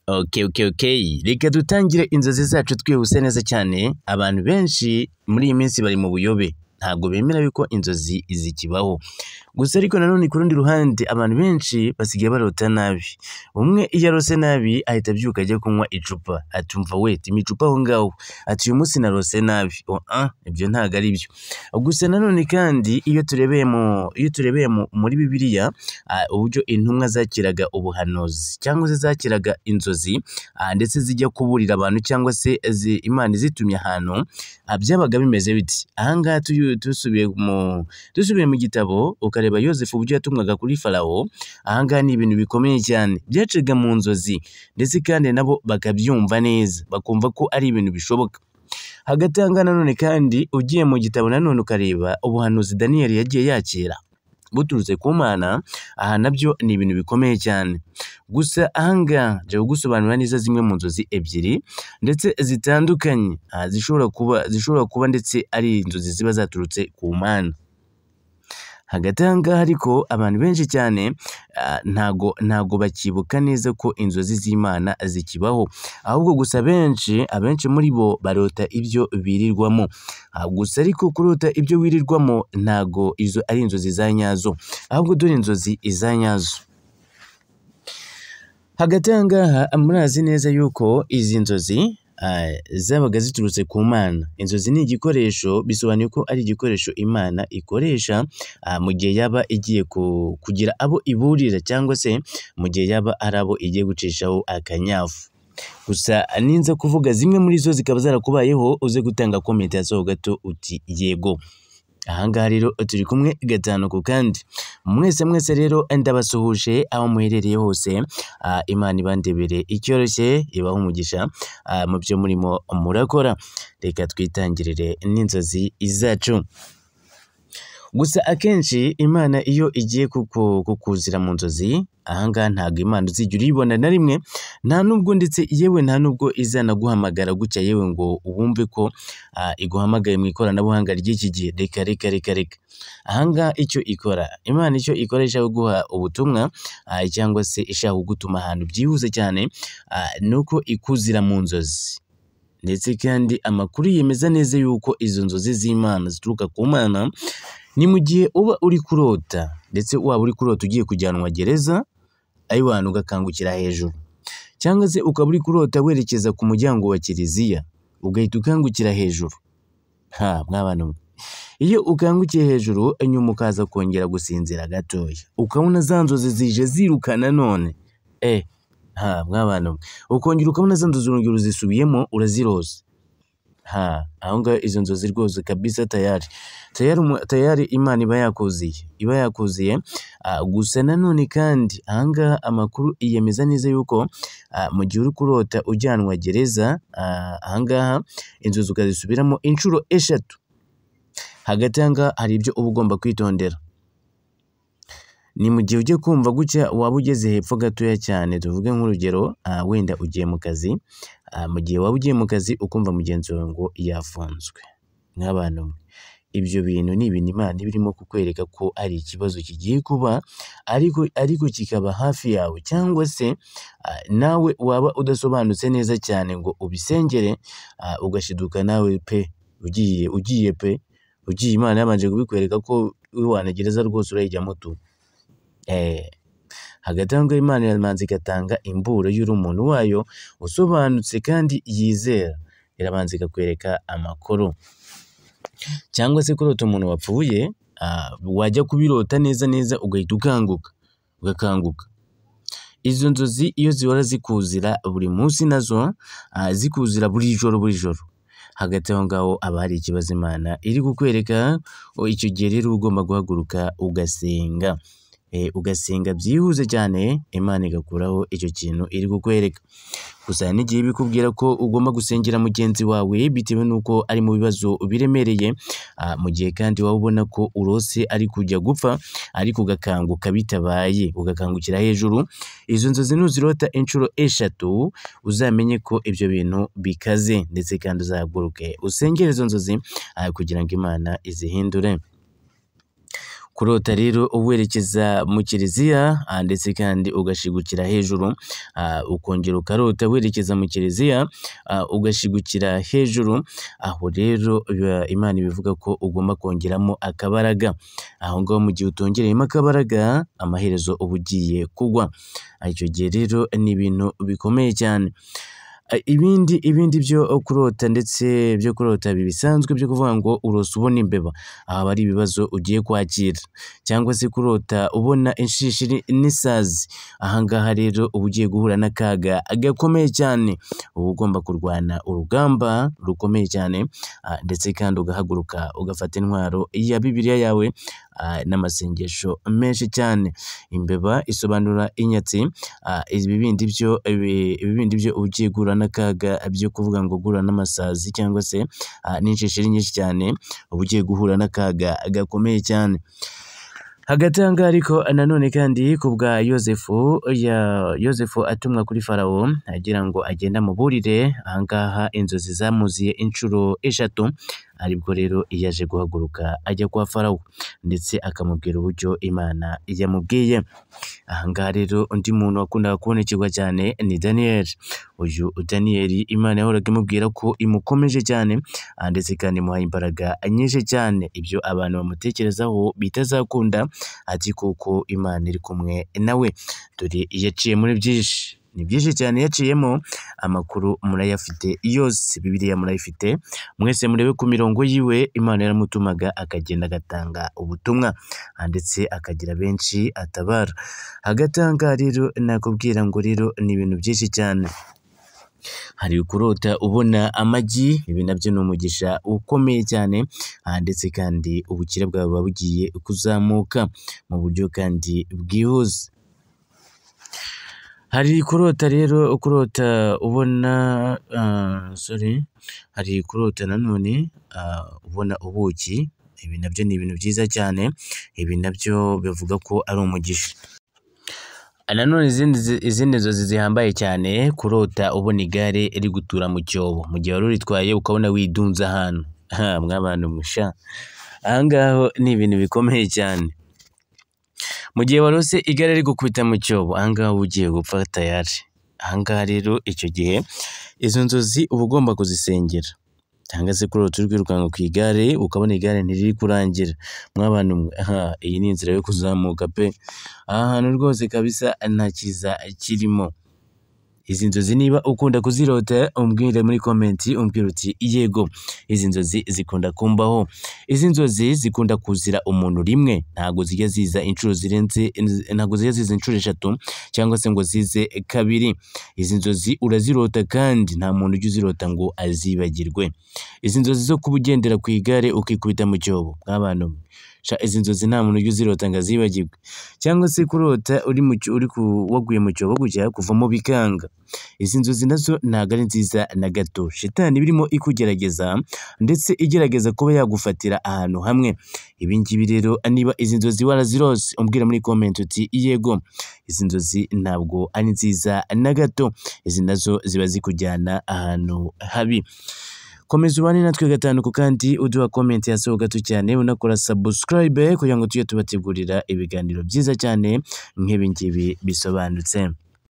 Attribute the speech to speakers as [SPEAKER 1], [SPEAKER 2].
[SPEAKER 1] Okay. Reka dutangire inzozi zacu twihuse neza cyane. Abantu benshi muri iyi minsi bari mu buyobe. Ntabwo bemera yuko inzozi zikibaho. Gusa ariko nanone ku rundi ruhande abantu benshi basigaye barota nabi. Umwe iyo arose nabi ahita abyuka ajya kunywa icupa. Atumva wait imicupa aho ngaho. Ati uyu munsi narose nabi. Ibyo ntabwo ari byo. Gusa nanone kandi iyo turebeye muri Bibiliya uburyo intumwa zakiraga ubuhanuzi cyangwa se zakiraga inzozi ndetse zijya kuburira abantu cyangwa se Imana izitumye ahantu byabaga bimeze biti. Ahangaha dusubiye mu gitabo ukareba Yosefu uburyo yatumwaga kuri Farawo. Ahangaha ni ibintu bikomeye cyane byacaga mu nzozi ndetse kandi nabo bakabyumva neza bakumva ko ari ibintu bishoboka. Hagati ahangaha nanone kandi ugiye mu gitabo nanone ukareba ubuhanuzi Daniyeli yagiye yakira buturutse ku Mana. Aha nabyo ni ibintu bikomeye cyane. Gusa ahangaha nje gusobanura neza zimwe mu nzozi ebyiri ndetse zitandukanye zishobora kuba ndetse ari inzozi ziba zaturutse ku Mana. Hagati ahangaha ariko abantu benshi cyane ntago bakibuka neza ko inzozi z'Imana zikibaho, ahubwo gusa abenshi muri bo barota ibyo birirwamo. Gusa ariko kurota ibyo wirirwamo ntago izo ari inzozi za nyazo, ahubwo dore inzozi za nyazo. Hagati ahangaha murazi neza yuko izi nzozi zabaga ziturutse ku Mana. Inzozi ni igikoresho, bisobanuye ko ari igikoresho Imana ikoresha mu gihe yaba igiye kugira abo iburira cyangwa se mu gihe yaba ari abo igiye gucishaho akanyafu. Gusa ninza kuvuga zimwe muri zo zikaba zarakubayeho uze gutanga comment yazo gato uti yego. Ahangaha rero turi kumwe gatanu ku kandi. Mwese rero ndabasuhuje aho muherereye hose. Imana ibandebere icyoroshye ibaho umugisha mu byo murimo murakora. Reka twitangirire n'inzozi zacu. Gusa akenshi Imana iyo igiye kukuzira mu nzozi, ahangaha ntabwo Imana uzijya uribona na rimwe, nta nubwo ndetse yewe nta nubwo izanaguhamagara gutya yewe ngo ubumve ko iguhamagaye mu ikoranabuhanga ry'iki gihe. Reka. Ahangaha icyo ikora Imana ishaka guha ubutumwa cyangwa se ishaka kugutuma ahantu byihuse cyane ni uko ikuzira mu nzozi. Ndetse kandi amakuru yemeza neza yuko izo nzozi z'Imana zituruka ku Mana. Ni mu gihe uba uri kurota ndetse waba uri kurota ugiye kujyanwa gereza ayiwana ugakangukira hejuru, cyangwa se ukaba uri kurota werekeza ku muryango wa kiliziya ugahita ukangukira hejuru. Mwabana mwe, iyo ukangukiye hejuru nyuma ukaza kongera gusinzira gatoya ukabona za nzozi zije zirukana none mwabana mwe, ukongera ukabona za nzozi urongera uzisubiyemo uraziroza. Aho ngaho izo nzozi rwose kabisa tayari Imana iba yakuziye. Gusa nanone kandi ahangaha amakuru yemeza neza yuko mu gihe uri kurota ujyanwa gereza, ahangaha inzozi ukazisubiramo inshuro 3. Hagati ahangaha hari ibyo uba ugomba kwitondera. Ni mu gihe ujye kumva gutya waba ugeze hepfo gatoya cyane, tuvuge nk'urugero wenda ugiye mu kazi, mu gihe waba ugiye mu kazi ukumva mugenzi wawe ngo yafunzwe. Nk'abantu mwe, ibyo bintu ni ibintu Imana birimo kukwereka ko ari ikibazo kigiye kuba ariko kikaba hafi yawe, cyangwa se nawe waba udasobanutse neza cyane ngo ubisengere ugashiduka nawe ugiye Imana yabanje kubikwereka ko wanagereza rwose urayijyamo tu. Hagati aho ngaho Imana iramanza igatanga imburo y'umuntu wayo usobanutse kandi yizera, irabanza ikakwereka amakuru. Cyangwa se kurota umuntu wapfuye wajya kubirota neza ugahita ugakanguka. Izo nzozi iyo zihora zikuzira buri munsi nazo zikuzira buri joro, hagati aho ngaho aba hari ikibazo Imana iri kukwereka. Icyo gihe rero ugomba guhaguruka ugasenga byihuse cyane, Imana igakuraho icyo kintu iri kukwereka. Gusa n'igihe bikubwira ko ugomba gusengera mugenzi wawe bitewe n'uko ari mu bibazo biremereye, mu gihe kandi waba ubona ko urose ari kujya gupfa ariko ugakanguka bitabaye ugakangukira hejuru. Izo nzozi nuzirota inshuro 3 uzamenye ko ibyo bintu bikaze, ndetse kandi uzahaguruke usengere izo nzozi kugira ngo Imana izihindure. kurota rero werekeza mu kiliziya ndetse kandi ugashigukira hejuru, ukongera ukarota werekeza mu kiliziya ugashigukira hejuru, aho rero Imana ibivuga ko ugomba kongeramo akabaraga. Aho ngaho mu gihe utongereyemo akabaraga amaherezo uba ugiye kugwa. Icyo gihe rero ni ibintu bikomeye cyane. Ibindi byo kurota ndetse byo kurota bisanzwe byo kuvuga ngo urose ubona imbeba, aha ari ibibazo ugiye kwakira, cyangwa se kurota ubona inshishiri n'isazi, aha ngaha rero uba ugiye guhura n'akaga gakomeye cyane, uba ugomba kurwana urugamba rukomeye cyane, ndetse kandi ugahaguruka ugafata intwaro ya Bibiliya yawe n'amasengesho menshi cyane. Imbeba isobanura inyatsi, ibibindi byo ugiye guhura n'akaga byo kuvuga ngo guhura n'amasazi cyangwa se n'inshishiri nyinshi cyane, uba ugiye guhura n'akaga gakomeye cyane. Hagati aha ngaha ariko nanone kandi ku bwa Yozefu atumwa kuri Farawo agira ngo agende amuburire, aha ngaha inzozi zamuziye inshuro 3, aribwo rero yaje guhaguruka ajya kwa Farawo ndetse akamubwira uburyo Imana yamubwiye. Aha ngaha rero undi muntu wakundaga kubonekirwa cyane ni Daniyeli. Uyu Daniyeli Imana yahoraga imubwira ko imukomeje cyane ndetse kandi imuhaye imbaraga nyinshi cyane, ibyo abantu bamutekerezaho bitazakunda, ati kuko Imana iri kumwe nawe. Dore yaciye muri byinshi, ni byinshi cyane yaciyemo, amakuru murayafite yose, Bibiliya murayifite mwese, murebe ku mirongo yiwe. Imana yaramutumaga akagenda agatanga ubutumwa ndetse akagira benshi atabara. Hagati aha ngaha rero nakubwira ngo rero ni ibintu byinshi cyane. Hari kurota ubona amagi, ibi nabyo ni umugisha ukomeye cyane, ndetse kandi ubukire bwawe buba bugiye kuzamuka mu buryo kandi bwihuse. Hari kurota rero ubona hari kurota nanone ubona ubuki, ibi nabyo ni ibintu byiza cyane, ibi nabyo bivuga ko ari umugisha. Nanone izindi nzozi zihambaye cyane, kurota ubona igare riri gutura mu cyobo, mu gihe wari uritwaye ukabona widunze ahantu, mw'abantu musha, aha ngaho ni ibintu bikomeye cyane. Mu gihe warose igare riri gukubita mu cyobo, aha ngaho ugiye gupfa tayari. Aha ngaha rero icyo gihe izo nzozi uba ugomba kuzisengera, cyangwa se kurota uri kwirukanka ku igare ukabona igare ntiriri kurangira, mw'abantu iyi ni inzira yo kuzamuka pe, aha hantu rwose kabisa nta cyiza kirimo. Izi nzozi niba ukunda kuzirota umbwire muri komenti, umbwire uti yego izi nzozi zikunda kumbaho. Izi nzozi zikunda kuzira umuntu rimwe, ntabwo zijya ziza inshuro zirenze, ntabwo zijya ziza inshuro 3 cyangwa se ngo zize 2. Izi nzozi urazirota kandi nta muntu ujya uzirota ngo azibagirwe. Izi nzozi zo kuba ugendera ku igare ukikubita mu cyobo, mw'abantu izi nzozi nta muntu ujya uzirota ngo azibagirwe, cyangwa se kurota waguye mu cyobo gutya kuvamo bikanga. Izi nzozi nazo ntabwo ari nziza na gato, shitani birimo ikugerageza ndetse igerageza kuba yagufatira ahantu hamwe. Ibi ngibi rero niba izi nzozi warazirose umbwira muri comment uti yego izi nzozi ntabwo ari nziza na gato, izi nazo ziba zikujyana ahantu habi. Komeza ubane natwe gatanu kandi uduha comment yasoho gato cyane, unakora subscribe kugira ngo tujye tubategurira ibiganiro byiza cyane nk'ibi ngibi bisobanutse.